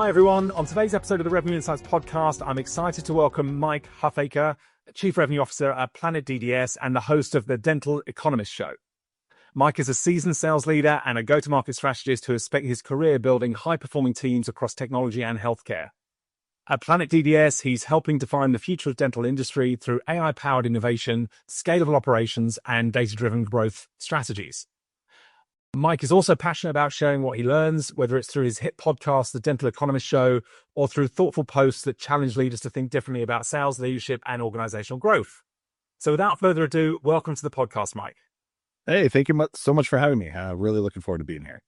Hi everyone. On today's episode of the Revenue Insights podcast, I'm excited to welcome Mike Huffaker, Chief Revenue Officer at Planet DDS and the host of the Dental Economist Show. Mike is a seasoned sales leader and a go-to-market strategist who has spent his career building high-performing teams across technology and healthcare. At Planet DDS, he's helping define the future of dental industry through AI-powered innovation, scalable operations, and data-driven growth strategies. Mike is also passionate about sharing what he learns, whether it's through his hit podcast, The Dental Economist Show, or through thoughtful posts that challenge leaders to think differently about sales, leadership, and organizational growth. So without further ado, welcome to the podcast, Mike. Hey, thank you so much for having me. Really looking forward to being here.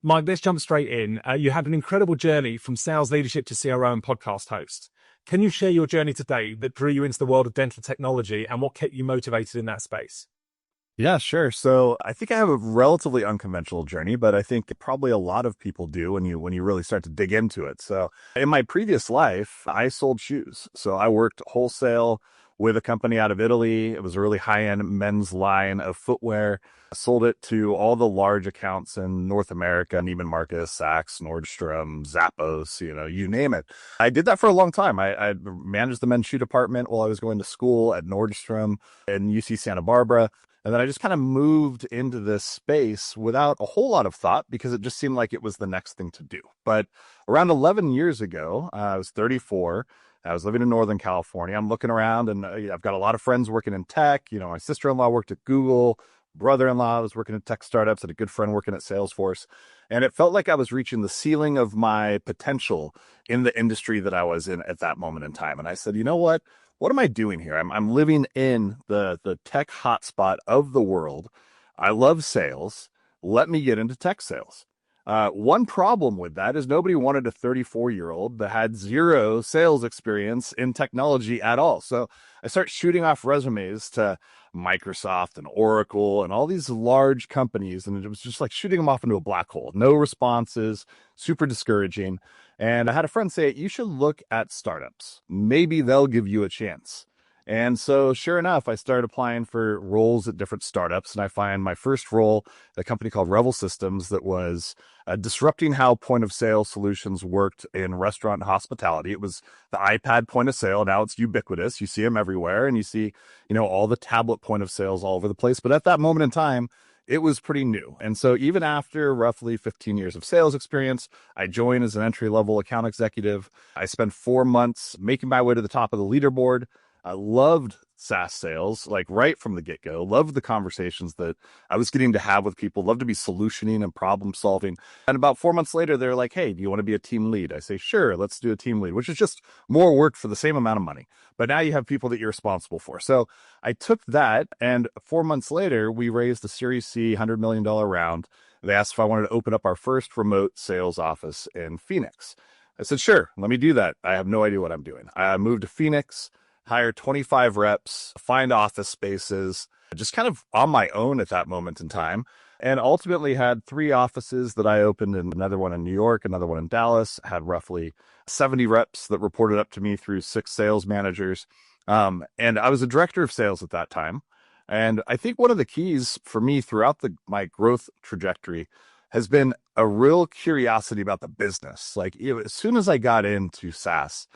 Mike, let's jump straight in. You had an incredible journey from sales leadership to CRO and podcast host. Can you share your journey today that drew you into the world of dental technology and what kept you motivated in that space? Yeah, sure. So I think I have a relatively unconventional journey, but I think probably a lot of people do when you really start to dig into it. So in my previous life, I sold shoes. So I worked wholesale with a company out of Italy. It was a really high-end men's line of footwear. I sold it to all the large accounts in North America, Neiman Marcus, Saks, Nordstrom, Zappos, you name it. I did that for a long time. I managed the men's shoe department while I was going to school at Nordstrom in UC Santa Barbara. And then I just kind of moved into this space without a whole lot of thought because it just seemed like it was the next thing to do. But around 11 years ago, I was 34. I was living in Northern California. I'm looking around and I've got a lot of friends working in tech. My sister-in-law worked at Google. Brother-in-law was working at tech startups, and a good friend working at Salesforce. And it felt like I was reaching the ceiling of my potential in the industry that I was in at that moment in time. And I said, you know what? What am I doing here? I'm living in the tech hotspot of the world. I love sales. Let me get into tech sales. One problem with that is nobody wanted a 34-year-old that had zero sales experience in technology at all. So I start shooting off resumes to Microsoft and Oracle and all these large companies. And it was just like shooting them off into a black hole. No responses, super discouraging. And I had a friend say, you should look at startups. Maybe they'll give you a chance. And so sure enough, I started applying for roles at different startups. And I find my first role at a company called Revel Systems that was disrupting how point of sale solutions worked in restaurant and hospitality. It was the iPad point of sale. Now it's ubiquitous. You see them everywhere and you see, all the tablet point of sales all over the place. But at that moment in time, it was pretty new. And so even after roughly 15 years of sales experience, I joined as an entry-level account executive. I spent 4 months making my way to the top of the leaderboard. I loved SaaS sales, like right from the get-go. Loved the conversations that I was getting to have with people. Loved to be solutioning and problem solving. And about 4 months later, they're like, hey, do you want to be a team lead? I say, sure, let's do a team lead, which is just more work for the same amount of money. But now you have people that you're responsible for. So I took that, and 4 months later, we raised a Series C $100 million round. They asked if I wanted to open up our first remote sales office in Phoenix. I said, sure, let me do that. I have no idea what I'm doing. I moved to Phoenix, hired 25 reps, find office spaces, just kind of on my own at that moment in time. And ultimately had 3 offices that I opened, and another one in New York, another one in Dallas, had roughly 70 reps that reported up to me through 6 sales managers. And I was a director of sales at that time. And I think one of the keys for me throughout my growth trajectory has been a real curiosity about the business. Like as soon as I got into SaaS,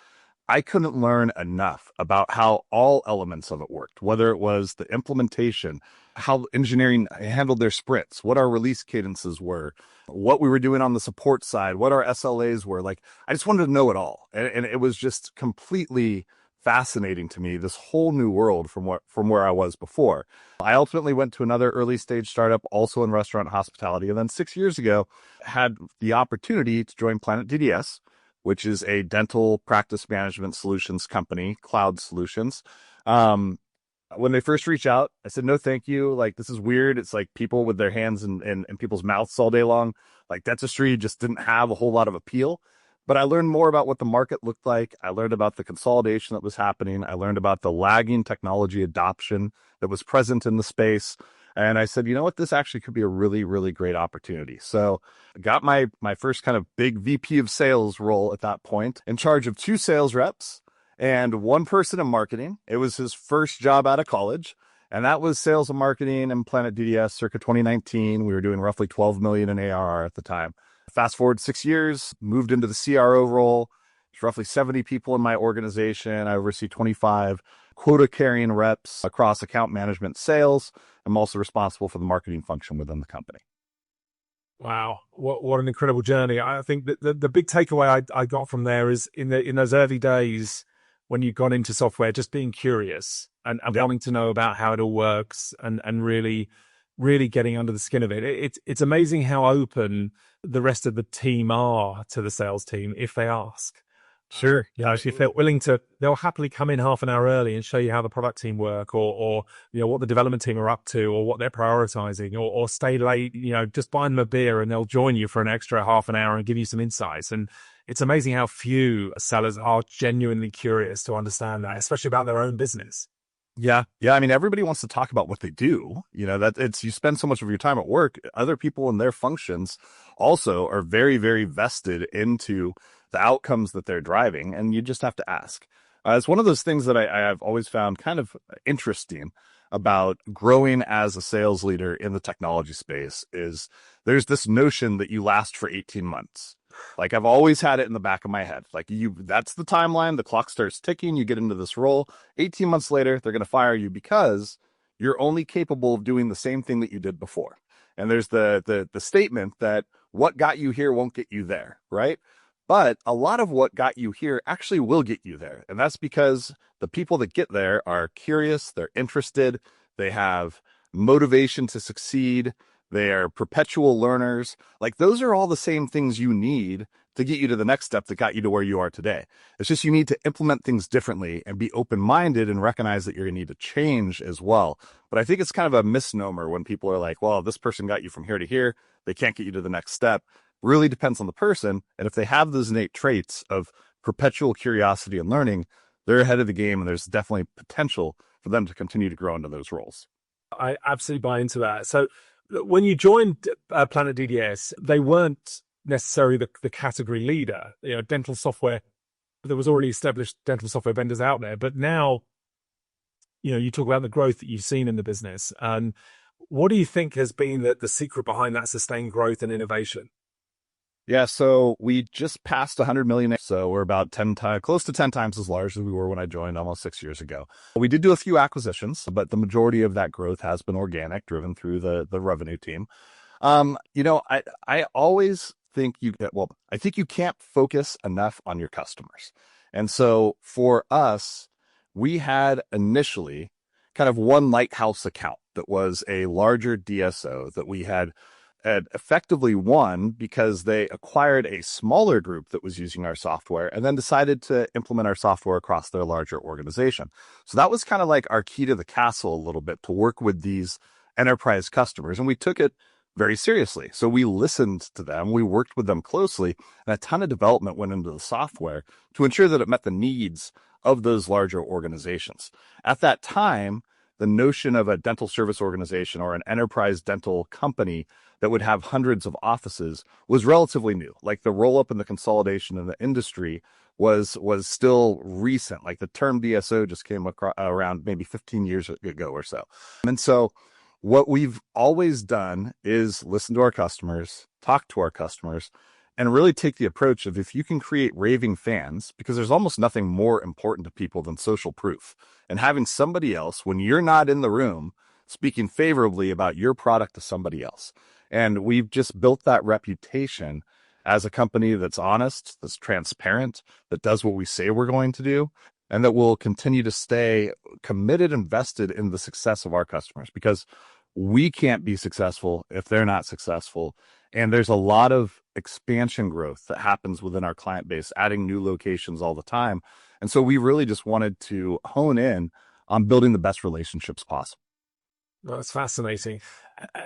I couldn't learn enough about how all elements of it worked, whether it was the implementation, how engineering handled their sprints, what our release cadences were, what we were doing on the support side, what our SLAs were. Like, I just wanted to know it all. And it was just completely fascinating to me, this whole new world from where I was before. I ultimately went to another early stage startup, also in restaurant hospitality. And then 6 years ago, had the opportunity to join Planet DDS, which is a dental practice management solutions company, cloud solutions. When they first reached out, I said, no, thank you. Like, this is weird. It's like people with their hands in people's mouths all day long. Like, dentistry just didn't have a whole lot of appeal. But I learned more about what the market looked like. I learned about the consolidation that was happening. I learned about the lagging technology adoption that was present in the space. And I said, you know what, this actually could be a really, really great opportunity. So I got my first kind of big VP of sales role at that point, in charge of 2 sales reps and 1 person in marketing. It was his first job out of college. And that was sales and marketing and Planet DDS circa 2019. We were doing roughly 12 million in ARR at the time. Fast forward 6 years, moved into the CRO role. There's roughly 70 people in my organization. I oversee 25 quota carrying reps across account management, sales. I'm also responsible for the marketing function within the company. Wow, what an incredible journey! I think that the big takeaway I got from there is in those early days when you got into software, just being curious and wanting to know about how it all works and really getting under the skin of it. It's amazing how open the rest of the team are to the sales team if they ask. Sure. Yeah, if they're willing to, they'll happily come in half an hour early and show you how the product team work, or what the development team are up to, or what they're prioritizing, or stay late. Just buy them a beer and they'll join you for an extra half an hour and give you some insights. And it's amazing how few sellers are genuinely curious to understand that, especially about their own business. Yeah. I mean, everybody wants to talk about what they do. You spend so much of your time at work. Other people in their functions also are very, very vested into the outcomes that they're driving. And you just have to ask. It's one of those things that I've always found kind of interesting about growing as a sales leader in the technology space is there's this notion that you last for 18 months. Like I've always had it in the back of my head. Like that's the timeline. The clock starts ticking. You get into this role. 18 months later, they're going to fire you because you're only capable of doing the same thing that you did before. And there's the statement that what got you here won't get you there, right? But a lot of what got you here actually will get you there. And that's because the people that get there are curious, they're interested, they have motivation to succeed, they are perpetual learners. Like those are all the same things you need to get you to the next step that got you to where you are today. It's just you need to implement things differently and be open-minded and recognize that you're going to need to change as well. But I think it's kind of a misnomer when people are like, well, this person got you from here to here, they can't get you to the next step. Really depends on the person. And if they have those innate traits of perpetual curiosity and learning, they're ahead of the game, and there's definitely potential for them to continue to grow into those roles. I absolutely buy into that. So when you joined Planet DDS, they weren't necessarily the category leader. Dental software, there was already established dental software vendors out there. But now, you talk about the growth that you've seen in the business. And what do you think has been the secret behind that sustained growth and innovation? Yeah, so we just passed 100 million. So we're about 10 times, close to 10 times as large as we were when I joined almost 6 years ago. We did do a few acquisitions, but the majority of that growth has been organic, driven through the revenue team. I always think I think you can't focus enough on your customers. And so for us, we had initially kind of one lighthouse account that was a larger DSO that we had effectively won because they acquired a smaller group that was using our software and then decided to implement our software across their larger organization. So that was kind of like our key to the castle a little bit, to work with these enterprise customers. And we took it very seriously. So we listened to them, we worked with them closely, and a ton of development went into the software to ensure that it met the needs of those larger organizations. At that time, the notion of a dental service organization or an enterprise dental company that would have hundreds of offices was relatively new. Like the roll up and the consolidation in the industry was still recent. Like the term DSO just came around maybe 15 years ago or so. And so what we've always done is listen to our customers, talk to our customers, and really take the approach of if you can create raving fans, because there's almost nothing more important to people than social proof. And having somebody else, when you're not in the room, speaking favorably about your product to somebody else. And we've just built that reputation as a company that's honest, that's transparent, that does what we say we're going to do, and that will continue to stay committed and vested in the success of our customers, because we can't be successful if they're not successful. And there's a lot of expansion growth that happens within our client base, adding new locations all the time. And so we really just wanted to hone in on building the best relationships possible. Well, that's fascinating.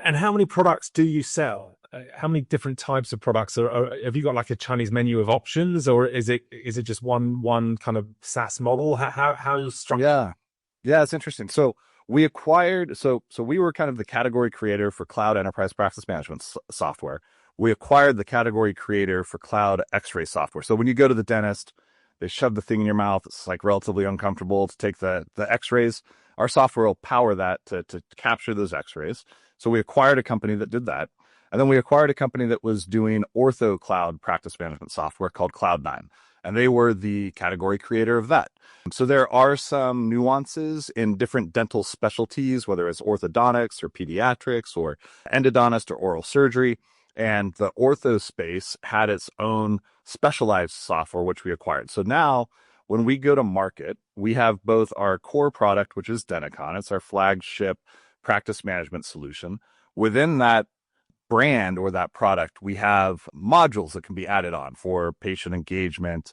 And how many products do you sell? How many different types of products have you got? Like a Chinese menu of options, or is it just one kind of SaaS model? How you structure? Yeah, it's interesting. So we acquired, so we were kind of the category creator for cloud enterprise practice management software. We acquired the category creator for cloud X-ray software. So when you go to the dentist, they shove the thing in your mouth. It's like relatively uncomfortable to take the X-rays. Our software will power that to capture those X-rays. So we acquired a company that did that. And then we acquired a company that was doing ortho cloud practice management software called Cloud9. And they were the category creator of that. So there are some nuances in different dental specialties, whether it's orthodontics or pediatrics or endodontist or oral surgery. And the ortho space had its own specialized software, which we acquired. So now when we go to market, we have both our core product, which is Denticon. It's our flagship practice management solution. Within that brand or that product, we have modules that can be added on for patient engagement.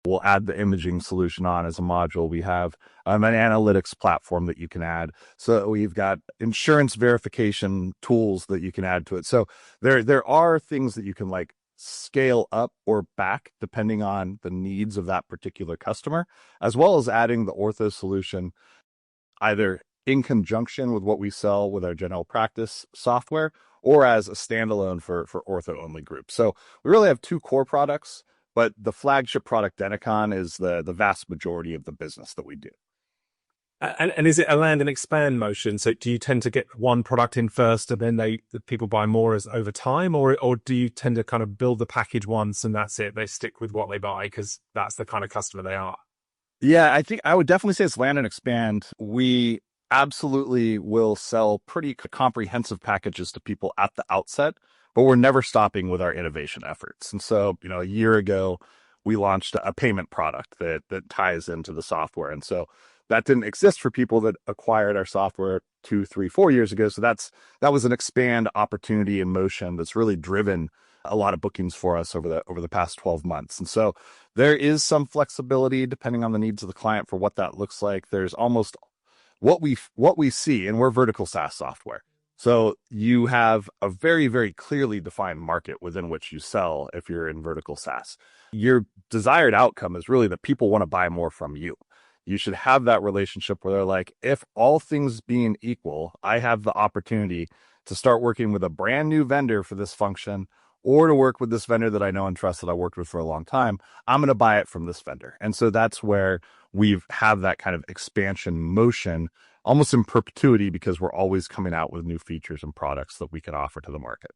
We'll add the imaging solution on as a module. We have an analytics platform that you can add. So we've got insurance verification tools that you can add to it. So there are things that you can like scale up or back depending on the needs of that particular customer, as well as adding the ortho solution either in conjunction with what we sell with our general practice software or as a standalone for ortho only groups. So we really have two core products, but the flagship product Denticon is the vast majority of the business that we do. And is it a land and expand motion? So do you tend to get one product in first and then the people buy more as over time, or do you tend to kind of build the package once and that's it? They stick with what they buy because that's the kind of customer they are. Yeah, I think I would definitely say it's land and expand. We absolutely will sell pretty comprehensive packages to people at the outset, but we're never stopping with our innovation efforts. And so, a year ago, we launched a payment product that ties into the software. And so that didn't exist for people that acquired our software 2, 3, 4 years ago. So that was an expand opportunity in motion that's really driven a lot of bookings for us over the past 12 months. And so there is some flexibility depending on the needs of the client for what that looks like. There's almost what we see, and we're vertical SaaS software. So you have a very, very clearly defined market within which you sell if you're in vertical SaaS. Your desired outcome is really that people want to buy more from you. You should have that relationship where they're like, if all things being equal, I have the opportunity to start working with a brand new vendor for this function or to work with this vendor that I know and trust that I worked with for a long time, I'm going to buy it from this vendor. And so that's where we have that kind of expansion motion almost in perpetuity because we're always coming out with new features and products that we can offer to the market.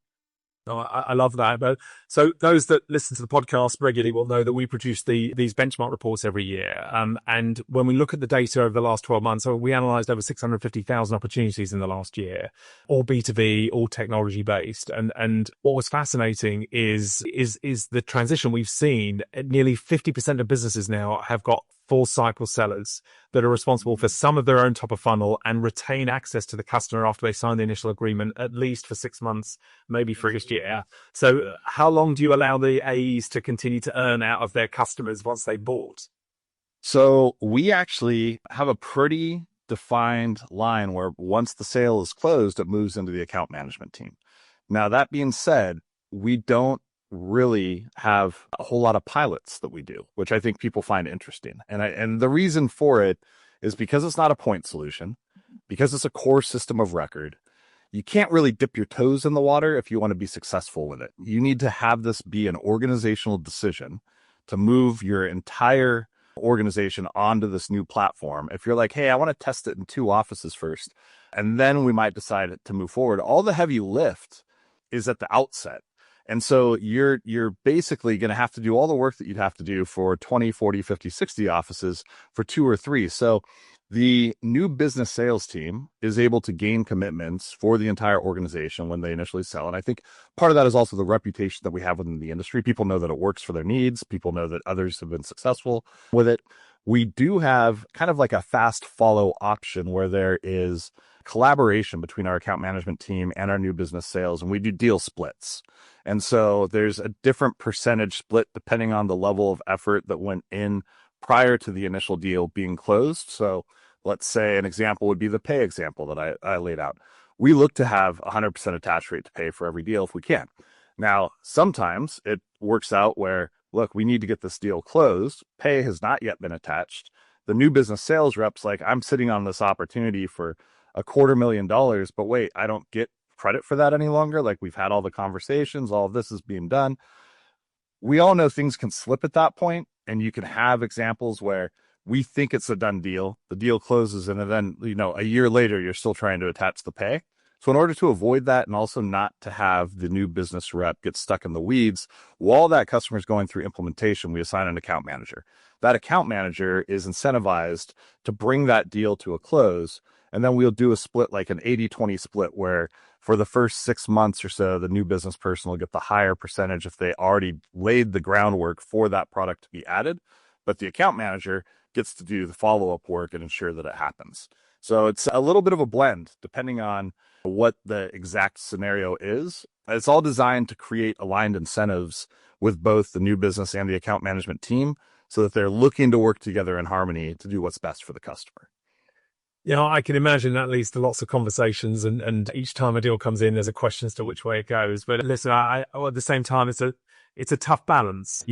No, I love that. But so those that listen to the podcast regularly will know that we produce these benchmark reports every year. And when we look at the data over the last 12 months, so we analyzed over 650,000 opportunities in the last year, all B2B, all technology based. And what was fascinating is the transition we've seen. Nearly 50% of businesses now have got full cycle sellers that are responsible for some of their own top of funnel and retain access to the customer after they sign the initial agreement, at least for 6 months, maybe for a year. So how long do you allow the AEs to continue to earn out of their customers once they bought? So we actually have a pretty defined line where once the sale is closed, it moves into the account management team. Now, that being said, we don't really have a whole lot of pilots that we do, which I think people find interesting. And the reason for it is because it's not a point solution, because it's a core system of record. You can't really dip your toes in the water if you want to be successful with it. You need to have this be an organizational decision to move your entire organization onto this new platform. If you're like, hey, I want to test it in 2 offices first, and then we might decide to move forward. All the heavy lift is at the outset. And so you're basically going to have to do all the work that you'd have to do for 20, 40, 50, 60 offices for 2 or 3. So the new business sales team is able to gain commitments for the entire organization when they initially sell. And I think part of that is also the reputation that we have within the industry. People know that it works for their needs. People know that others have been successful with it. We do have kind of like a fast follow option where there is collaboration between our account management team and our new business sales, and we do deal splits. And so there's a different percentage split depending on the level of effort that went in prior to the initial deal being closed. So let's say an example would be the pay example that I laid out. We look to have 100% attach rate to pay for every deal if we can. Now, sometimes it works out where, look, we need to get this deal closed. Pay has not yet been attached. The new business sales rep's like, I'm sitting on this opportunity for $250,000, but wait, I don't get credit for that any longer. Like, we've had all the conversations, all of this is being done. We all know things can slip at that point, and you can have examples where we think it's a done deal. The deal closes, and then, a year later, you're still trying to attach the pay. So in order to avoid that and also not to have the new business rep get stuck in the weeds, while that customer is going through implementation, we assign an account manager. That account manager is incentivized to bring that deal to a close. And then we'll do a split, like an 80-20 split, where for the first 6 months or so, the new business person will get the higher percentage if they already laid the groundwork for that product to be added. But the account manager gets to do the follow-up work and ensure that it happens. So it's a little bit of a blend depending on what the exact scenario is. It's all designed to create aligned incentives with both the new business and the account management team so that they're looking to work together in harmony to do what's best for the customer. I can imagine that leads to lots of conversations, and each time a deal comes in, there's a question as to which way it goes. But listen, at the same time, it's a tough balance.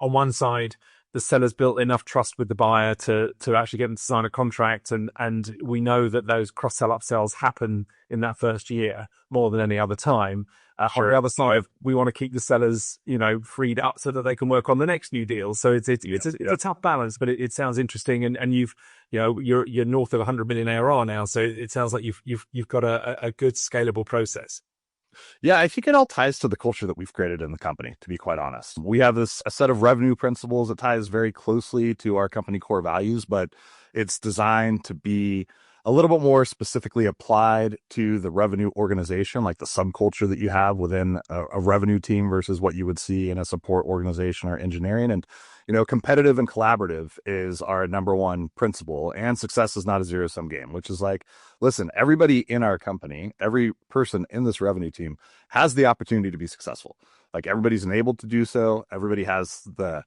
On one side, the seller's built enough trust with the buyer to actually get them to sign a contract, and we know that those cross-sell upsells happen in that first year more than any other time. Sure. On the other side, we want to keep the sellers, freed up so that they can work on the next new deal. So it's a tough balance, but it sounds interesting. And you're north of 100 million ARR now, so it sounds like you've got a good scalable process. Yeah, I think it all ties to the culture that we've created in the company, to be quite honest. We have a set of revenue principles that ties very closely to our company core values, but it's designed to be a little bit more specifically applied to the revenue organization, like the subculture that you have within a revenue team versus what you would see in a support organization or engineering. And, competitive and collaborative is our number one principle, and success is not a zero-sum game, which is like, listen, everybody in our company, every person in this revenue team has the opportunity to be successful. Like everybody's enabled to do so. Everybody has the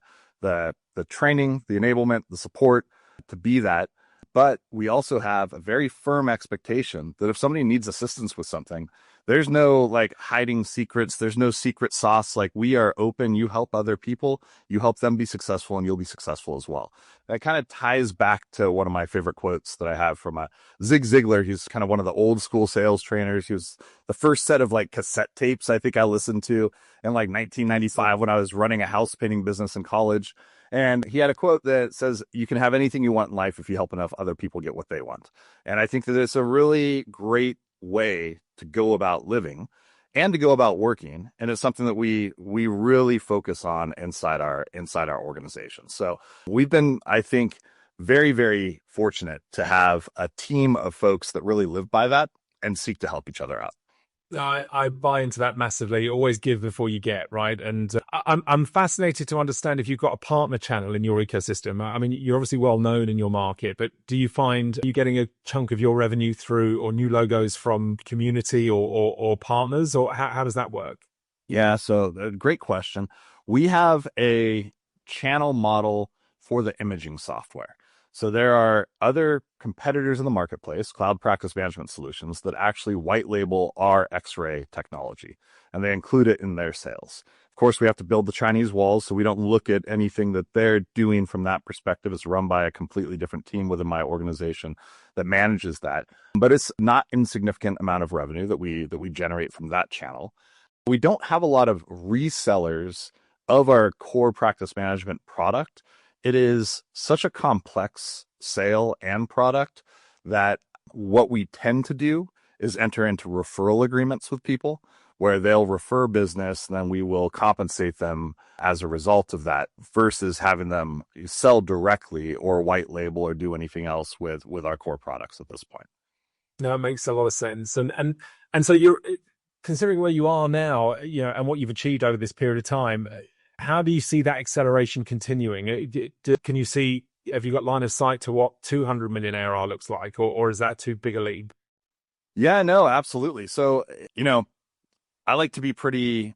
training, the enablement, the support to be that. But we also have a very firm expectation that if somebody needs assistance with something, there's no like hiding secrets. There's no secret sauce. Like we are open. You help other people, you help them be successful, and you'll be successful as well. That kind of ties back to one of my favorite quotes that I have from Zig Ziglar. He's kind of one of the old school sales trainers. He was the first set of like cassette tapes I think I listened to in like 1995 when I was running a house painting business in college. And he had a quote that says, you can have anything you want in life if you help enough other people get what they want. And I think that it's a really great way to go about living and to go about working. And it's something that we really focus on inside our organization. So we've been, I think, very, very fortunate to have a team of folks that really live by that and seek to help each other out. I buy into that massively. Always give before you get, right? And I'm fascinated to understand if you've got a partner channel in your ecosystem. I mean, you're obviously well known in your market, but do you find you getting a chunk of your revenue through or new logos from community or partners, or how does that work? Yeah, so great question. We have a channel model for the imaging software. So there are other competitors in the marketplace, cloud practice management solutions, that actually white label our X-ray technology, and they include it in their sales. Of course, we have to build the Chinese walls, so we don't look at anything that they're doing from that perspective. It's run by a completely different team within my organization that manages that. But it's not insignificant amount of revenue that we generate from that channel. We don't have a lot of resellers of our core practice management product. It is such a complex sale and product that what we tend to do is enter into referral agreements with people where they'll refer business, and then we will compensate them as a result of that versus having them sell directly or white label or do anything else with our core products at this point. No, it makes a lot of sense. And so you're considering where you are now, and what you've achieved over this period of time. How do you see that acceleration continuing? Have you got line of sight to what 200 million ARR looks like, or is that too big a leap? Yeah, no, absolutely. So, I like to be pretty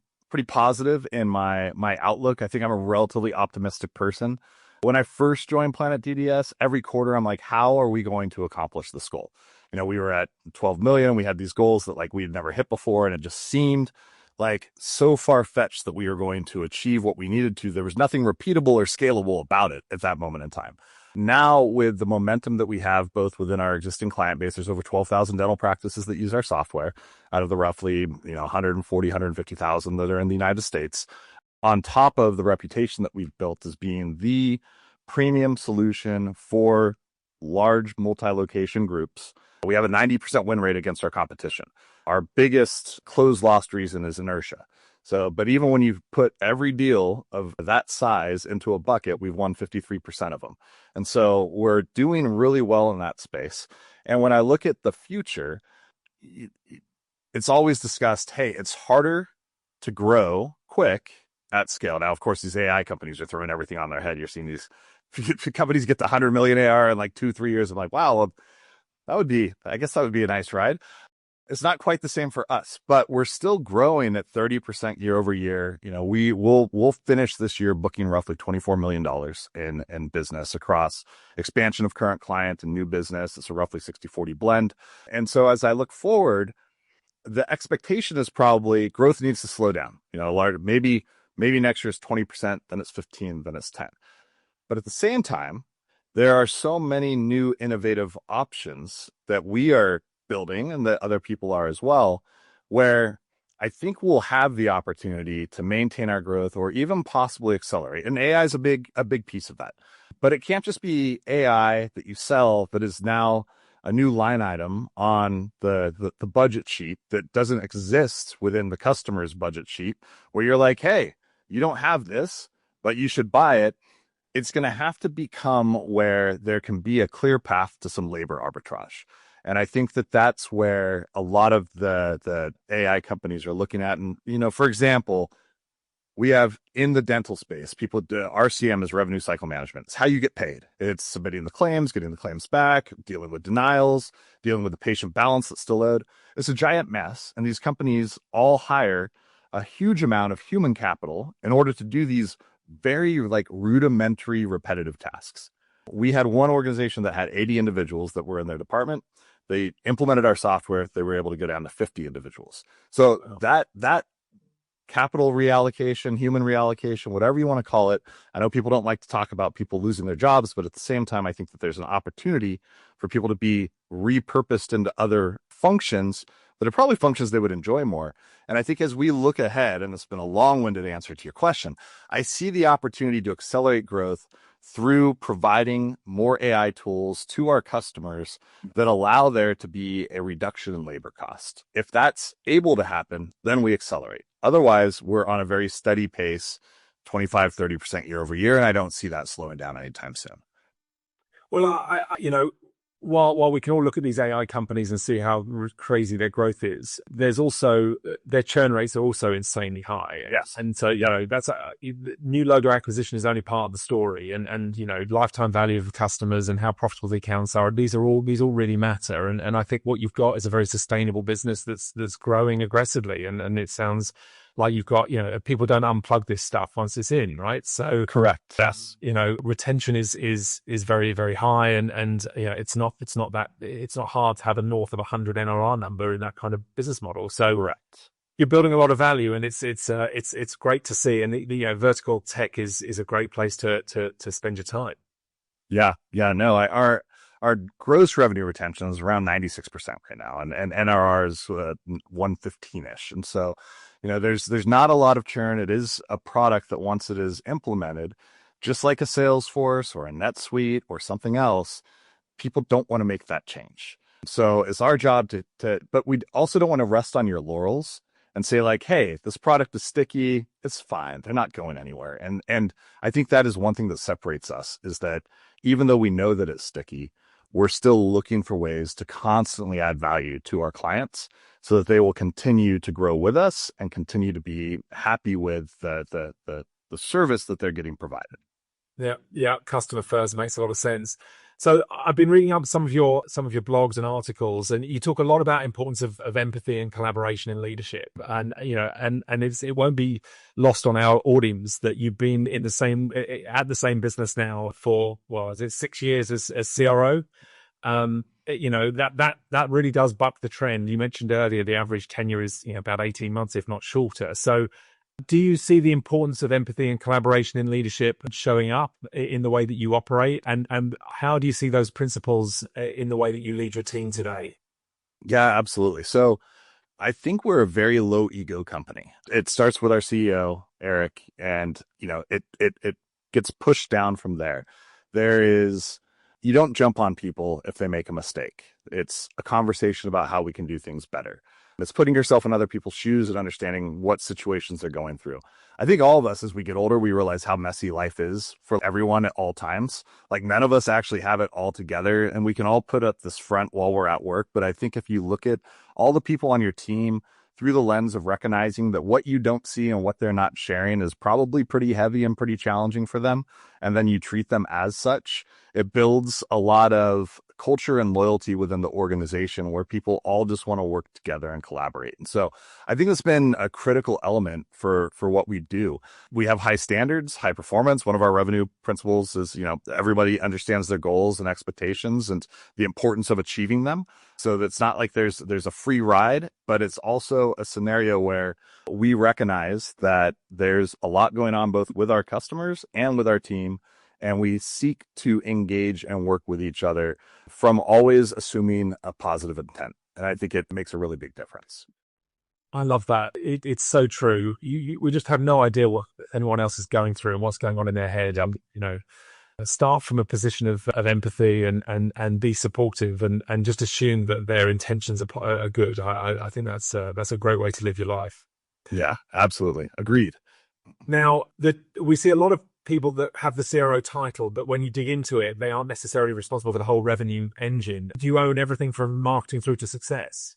positive in my outlook. I think I'm a relatively optimistic person. When I first joined Planet DDS, every quarter I'm like, how are we going to accomplish this goal? We were at 12 million. We had these goals that like we had never hit before, and it just seemed like so far-fetched that we were going to achieve what we needed to. There was nothing repeatable or scalable about it at that moment in time. Now, with the momentum that we have both within our existing client base, there's over 12,000 dental practices that use our software out of the roughly 140, 150,000 that are in the United States. On top of the reputation that we've built as being the premium solution for large multi-location groups, we have a 90% win rate against our competition. Our biggest close lost reason is inertia. So, but even when you put every deal of that size into a bucket, we've won 53% of them. And so we're doing really well in that space. And when I look at the future, it's always discussed, hey, it's harder to grow quick at scale. Now, of course, these AI companies are throwing everything on their head. You're seeing these companies get to 100 million AR in like 2-3 years. I'm like, wow, well, I guess that would be a nice ride. It's not quite the same for us, but we're still growing at 30% year over year. You know, we'll finish this year booking roughly $24 million in business across expansion of current client and new business. It's a roughly 60-40 blend. And so as I look forward, the expectation is probably growth needs to slow down. You know, maybe next year is 20%, then it's 15, then it's 10. But at the same time, there are so many new innovative options that we are building and that other people are as well, where I think we'll have the opportunity to maintain our growth or even possibly accelerate. And AI is a big piece of that. But it can't just be AI that you sell that is now a new line item on the budget sheet that doesn't exist within the customer's budget sheet, where you're like, hey, you don't have this, but you should buy it. It's going to have to become where there can be a clear path to some labor arbitrage. And I think that that's where a lot of the AI companies are looking at. And, you know, for example, we have in the dental space, RCM is revenue cycle management. It's how you get paid. It's submitting the claims, getting the claims back, dealing with denials, dealing with the patient balance that's still owed. It's a giant mess. And these companies all hire a huge amount of human capital in order to do these very like rudimentary repetitive tasks. We had one organization that had 80 individuals that were in their department. They implemented our software. They were able to go down to 50 individuals. So that capital reallocation, human reallocation, whatever you want to call it. I know people don't like to talk about people losing their jobs, but at the same time, I think that there's an opportunity for people to be repurposed into other functions that are probably functions they would enjoy more. And I think as we look ahead, and it's been a long-winded answer to your question, I see the opportunity to accelerate growth through providing more AI tools to our customers that allow there to be a reduction in labor cost. If that's able to happen, then we accelerate. Otherwise, we're on a very steady pace, 25-30% year over year, and I don't see that slowing down anytime soon. Well, I you know, while we can all look at these AI companies and see how crazy their growth is, there's also their churn rates are also insanely high. Yes. And so, you know, that's new logo acquisition is only part of the story, and you know, lifetime value of customers and how profitable the accounts are. These all really matter. And I think what you've got is a very sustainable business that's growing aggressively. And it sounds like you've got, you know, people don't unplug this stuff once it's in, right? So correct. Yes. You know, retention is very, very high, and you know, it's not hard to have a north of 100 NRR number in that kind of business model. So correct. You're building a lot of value, and it's great to see. And the you know, vertical tech is a great place to spend your time. Yeah. No, our gross revenue retention is around 96% right now, and NRR is 115-ish. And so, you know, there's not a lot of churn. It is a product that once it is implemented, just like a Salesforce or a NetSuite or something else, people don't want to make that change. So it's our job but we also don't want to rest on your laurels and say like, hey, this product is sticky. It's fine. They're not going anywhere. And I think that is one thing that separates us, is that even though we know that it's sticky, we're still looking for ways to constantly add value to our clients so that they will continue to grow with us and continue to be happy with the service that they're getting provided. Yeah. Customer first makes a lot of sense. So I've been reading up some of your blogs and articles, and you talk a lot about importance of empathy and collaboration in leadership. And you know, and it won't be lost on our audience that you've been at the same business now for, well, is it 6 years as CRO? You know, that really does buck the trend. You mentioned earlier the average tenure is, you know, about 18 months, if not shorter. So do you see the importance of empathy and collaboration in leadership showing up in the way that you operate? And how do you see those principles in the way that you lead your team today? Yeah, absolutely. So I think we're a very low ego company. It starts with our CEO, Eric, and, you know, it gets pushed down from there. You don't jump on people if they make a mistake. It's a conversation about how we can do things better. It's putting yourself in other people's shoes and understanding what situations they're going through. I think all of us, as we get older, we realize how messy life is for everyone at all times. Like none of us actually have it all together, and we can all put up this front while we're at work. But I think if you look at all the people on your team through the lens of recognizing that what you don't see and what they're not sharing is probably pretty heavy and pretty challenging for them, and then you treat them as such, it builds a lot of culture and loyalty within the organization where people all just want to work together and collaborate. And so I think it's been a critical element for what we do. We have high standards, high performance. One of our revenue principles is, everybody understands their goals and expectations and the importance of achieving them. So it's not like there's a free ride, but it's also a scenario where we recognize that there's a lot going on both with our customers and with our team. And we seek to engage and work with each other from always assuming a positive intent. And I think it makes a really big difference. I love that. It's so true. We just have no idea what anyone else is going through and what's going on in their head. Start from a position of empathy and be supportive and just assume that their intentions are good. I think that's a great way to live your life. Yeah, absolutely. Agreed. Now, we see a lot of people that have the CRO title, but when you dig into it, they aren't necessarily responsible for the whole revenue engine. Do you own everything from marketing through to success?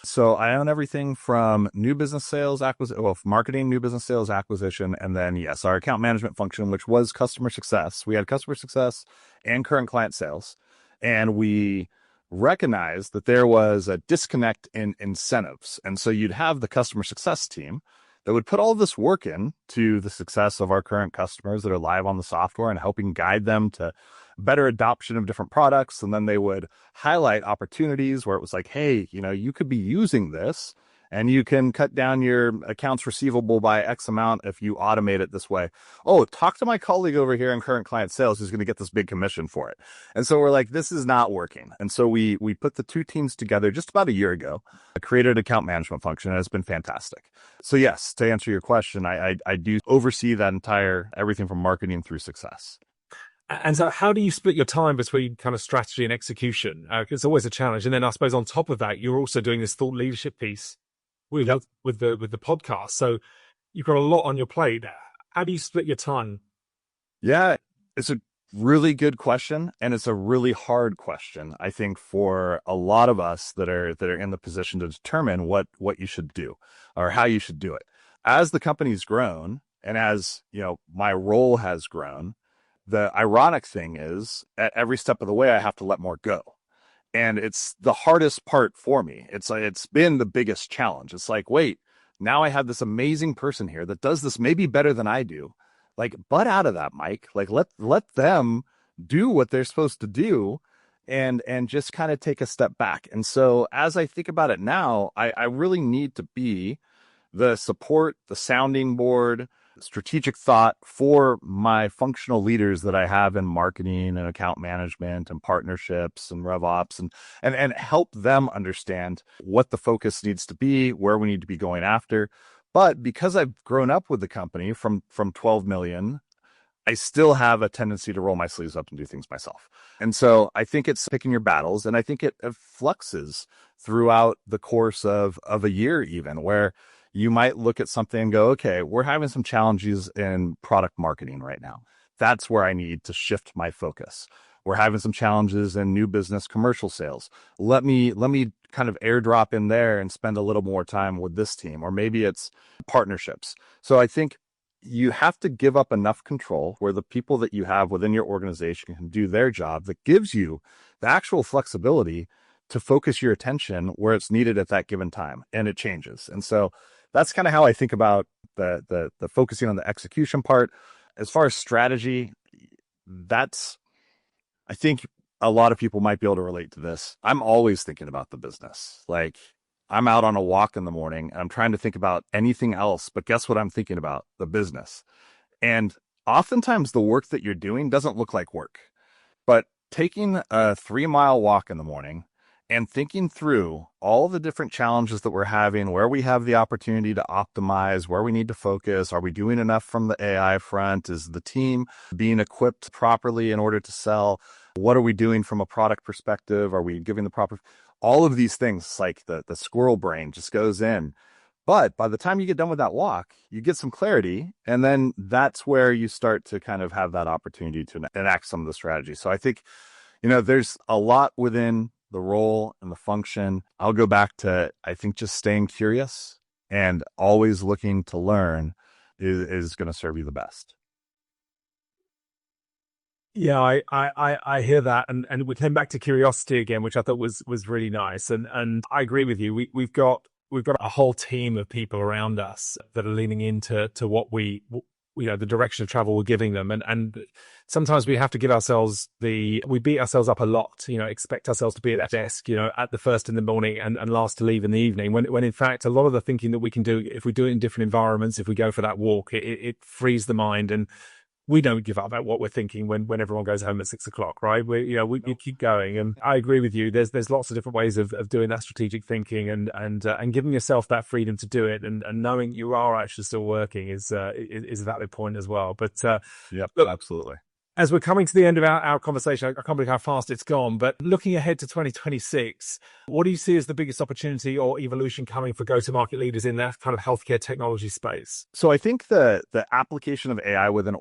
So I own everything from new business sales marketing, new business sales acquisition, and then yes, our account management function, which was customer success. We had customer success and current client sales, and we recognized that there was a disconnect in incentives. And so you'd have the customer success team that would put all of this work in to the success of our current customers that are live on the software and helping guide them to better adoption of different products. And then they would highlight opportunities where it was like, hey, you could be using this and you can cut down your accounts receivable by X amount if you automate it this way. Oh, talk to my colleague over here in current client sales who's going to get this big commission for it. And so we're like, this is not working. And so we put the two teams together just about a year ago, created an account management function, and it's been fantastic. So yes, to answer your question, I do oversee that entire everything from marketing through success. And so how do you split your time between kind of strategy and execution? It's always a challenge. And then I suppose on top of that, you're also doing this thought leadership piece with the podcast. So you've got a lot on your plate. How do you split your time? Yeah, it's a really good question. And it's a really hard question, I think, for a lot of us that are in the position to determine what you should do or how you should do it. As the company's grown and as, my role has grown, the ironic thing is at every step of the way, I have to let more go. And it's the hardest part for me. It's been the biggest challenge. It's like, wait, now I have this amazing person here that does this maybe better than I do. Like, butt out of that, Mike. Like, let them do what they're supposed to do and just kind of take a step back. And so as I think about it now, I really need to be the support, the sounding board, strategic thought for my functional leaders that I have in marketing and account management and partnerships and RevOps and help them understand what the focus needs to be, where we need to be going after. But because I've grown up with the company from 12 million, I still have a tendency to roll my sleeves up and do things myself. And so I think it's picking your battles. And I think it fluxes throughout the course of a year, even where you might look at something and go, okay, we're having some challenges in product marketing right now. That's where I need to shift my focus. We're having some challenges in new business commercial sales. Let me kind of airdrop in there and spend a little more time with this team, or maybe it's partnerships. So I think you have to give up enough control where the people that you have within your organization can do their job that gives you the actual flexibility to focus your attention where it's needed at that given time. And it changes. And so that's kind of how I think about the focusing on the execution part. As far as strategy, I think a lot of people might be able to relate to this. I'm always thinking about the business. Like I'm out on a walk in the morning and I'm trying to think about anything else, but guess what I'm thinking about? The business. And oftentimes the work that you're doing doesn't look like work, but taking a 3-mile walk in the morning and thinking through all the different challenges that we're having, where we have the opportunity to optimize, where we need to focus. Are we doing enough from the AI front? Is the team being equipped properly in order to sell? What are we doing from a product perspective? Are we giving the proper, all of these things, like the squirrel brain just goes in. But by the time you get done with that walk, you get some clarity. And then that's where you start to kind of have that opportunity to enact some of the strategy. So I think, there's a lot within the role and the function. I'll go back to, I think, just staying curious and always looking to learn is going to serve you the best. Yeah, I hear that, and we came back to curiosity again, which I thought was really nice, and I agree with you. We've got a whole team of people around us that are leaning into what we the direction of travel we're giving them, and sometimes we have to give ourselves we beat ourselves up a lot, expect ourselves to be at that desk, at the first in the morning and last to leave in the evening, when in fact a lot of the thinking that we can do, if we do it in different environments, if we go for that walk, it frees the mind, and we don't give up at what we're thinking when everyone goes home at 6 o'clock, right? We keep going. And I agree with you. There's lots of different ways of doing that strategic thinking and giving yourself that freedom to do it, and knowing you are actually still working is a valid point as well. But yep, look, absolutely. As we're coming to the end of our conversation, I can't believe how fast it's gone, but looking ahead to 2026, what do you see as the biggest opportunity or evolution coming for go-to-market leaders in that kind of healthcare technology space? So I think the application of AI within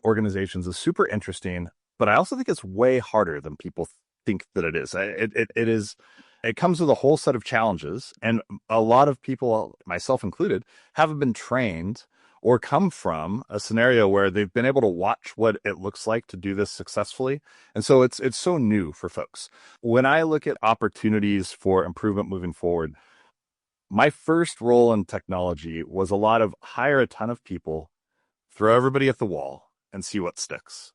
organizations is super interesting, but I also think it's way harder than people think that it is. It comes with a whole set of challenges, and a lot of people, myself included, haven't been trained or come from a scenario where they've been able to watch what it looks like to do this successfully. And so it's so new for folks. When I look at opportunities for improvement moving forward, my first role in technology was a lot of hire a ton of people, throw everybody at the wall, and see what sticks.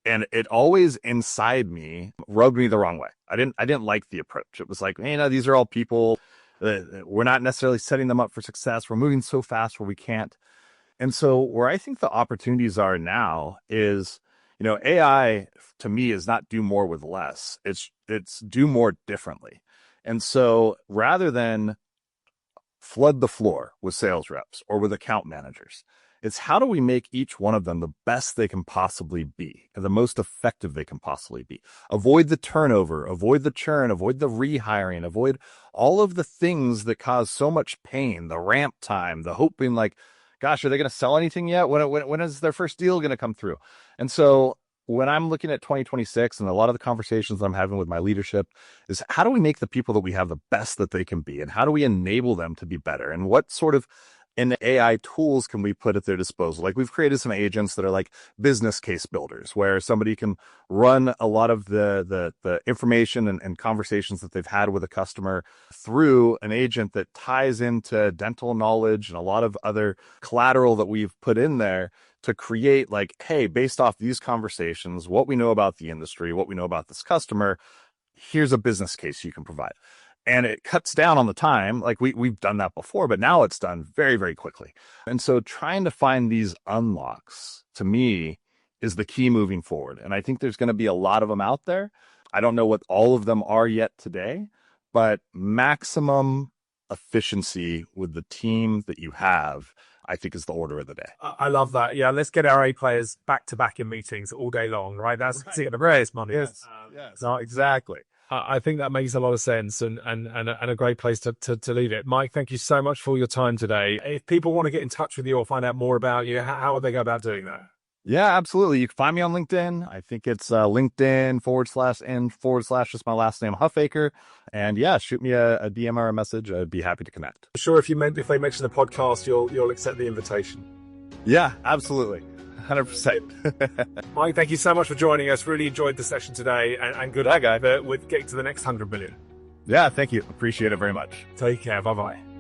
And it always inside me rubbed me the wrong way. I didn't like the approach. It was like, hey, these are all people. We're not necessarily setting them up for success. We're moving so fast where we can't. And so where I think the opportunities are now is, AI to me is not do more with less. It's do more differently. And so rather than flood the floor with sales reps or with account managers, it's how do we make each one of them the best they can possibly be and the most effective they can possibly be. Avoid the turnover, avoid the churn, avoid the rehiring, avoid all of the things that cause so much pain, the ramp time, the hoping like, gosh, are they going to sell anything yet? When is their first deal going to come through? And so when I'm looking at 2026 and a lot of the conversations that I'm having with my leadership is how do we make the people that we have the best that they can be? And how do we enable them to be better? And what sort of AI tools can we put at their disposal? Like we've created some agents that are like business case builders where somebody can run a lot of the information and conversations that they've had with a customer through an agent that ties into dental knowledge and a lot of other collateral that we've put in there to create like, hey, based off these conversations, what we know about the industry, what we know about this customer, here's a business case you can provide. And it cuts down on the time. Like we've done that before, but now it's done very, very quickly. And so trying to find these unlocks to me is the key moving forward. And I think there's going to be a lot of them out there. I don't know what all of them are yet today, but maximum efficiency with the team that you have, I think is the order of the day. I love that. Yeah, let's get our A players back to back in meetings all day long, right? That's right. The race money. Yes, yes. No, exactly. I think that makes a lot of sense and a great place to leave it. Mike, thank you so much for your time today. If people want to get in touch with you or find out more about you, how would they go about doing that? Yeah, absolutely. You can find me on LinkedIn. I think it's LinkedIn/n/ just my last name, Huffaker. And yeah, shoot me a DM or a message. I'd be happy to connect. Sure, if they mention the podcast, you'll accept the invitation. Yeah, absolutely. 100%. Mike, thank you so much for joining us. Really enjoyed the session today, and good luck with getting to the next 100 million. Yeah, thank you. Appreciate it very much. Take care. Bye-bye.